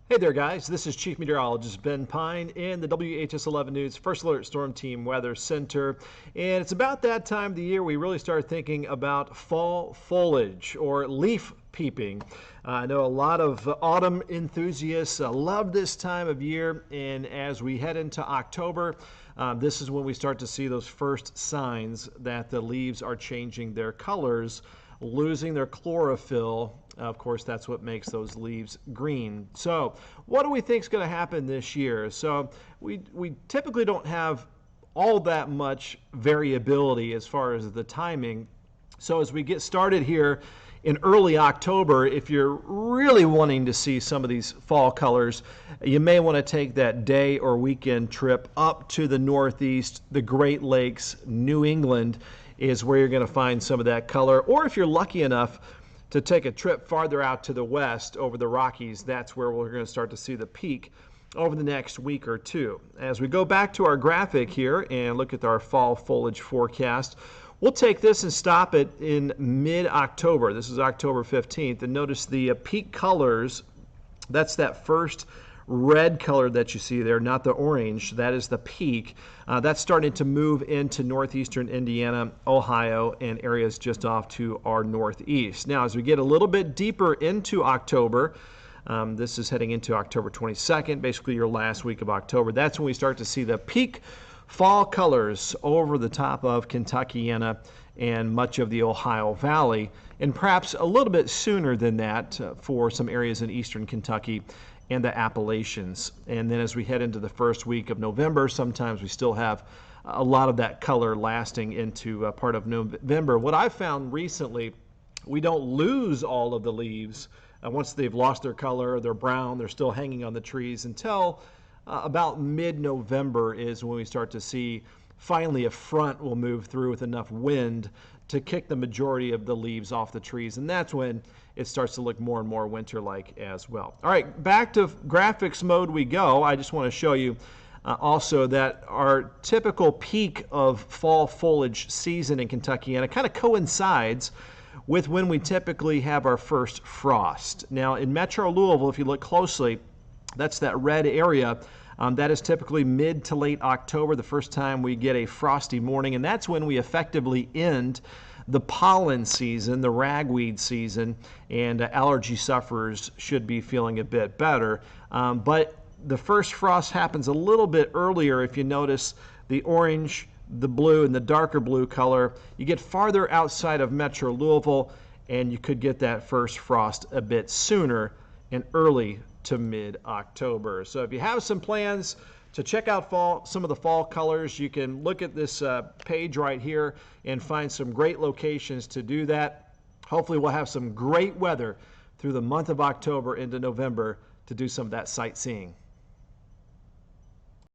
Hey there, guys. This is Chief Meteorologist Ben Pine in the WHS 11 News First Alert Storm Team Weather Center. And it's about that time of the year we really start thinking about fall foliage or leaf peeping. I know a lot of autumn enthusiasts love this time of year, and as we head into October, this is when we start to see those first signs that the leaves are changing their colors, losing their chlorophyll. Of course, that's what makes those leaves green. So what do we think is going to happen this year? So we typically don't have all that much variability as far as the timing. So as we get started here in early October, if you're really wanting to see some of these fall colors, you may want to take that day or weekend trip up to the Northeast, the Great Lakes, New England is where you're going to find some of that color. Or if you're lucky enough to take a trip farther out to the west over the Rockies, that's where we're going to start to see the peak over the next week or two. As we go back to our graphic here and look at our fall foliage forecast, we'll take this and stop it in mid-October. This is October 15th, and notice the peak colors. That's that first red color that you see there, not the orange. That is the peak. That's starting to move into northeastern Indiana, Ohio, and areas just off to our northeast. Now, as we get a little bit deeper into October, this is heading into October 22nd, basically your last week of October. That's when we start to see the peak fall colors over the top of Kentuckiana and much of the Ohio Valley, and perhaps a little bit sooner than that for some areas in eastern Kentucky and the Appalachians. And then as we head into the first week of November, sometimes we still have a lot of that color lasting into part of November. What I've found recently, we don't lose all of the leaves once they've lost their color, they're brown, they're still hanging on the trees until about mid-November is when we start to see finally a front will move through with enough wind to kick the majority of the leaves off the trees, and that's when it starts to look more and more winter-like as well. All right, back to graphics mode we go. I just want to show you also that our typical peak of fall foliage season in Kentucky, and it kind of coincides with when we typically have our first frost. Now in Metro Louisville, if you look closely, that's that red area. That is typically mid to late October, the first time we get a frosty morning, and that's when we effectively end the pollen season, the ragweed season, and allergy sufferers should be feeling a bit better. But the first frost happens a little bit earlier. If you notice the orange, the blue, and the darker blue color, you get farther outside of Metro Louisville, and you could get that first frost a bit sooner and early to mid-October. So if you have some plans to check out some of the fall colors, you can look at this page right here and find some great locations to do that. Hopefully we'll have some great weather through the month of October into November to do some of that sightseeing.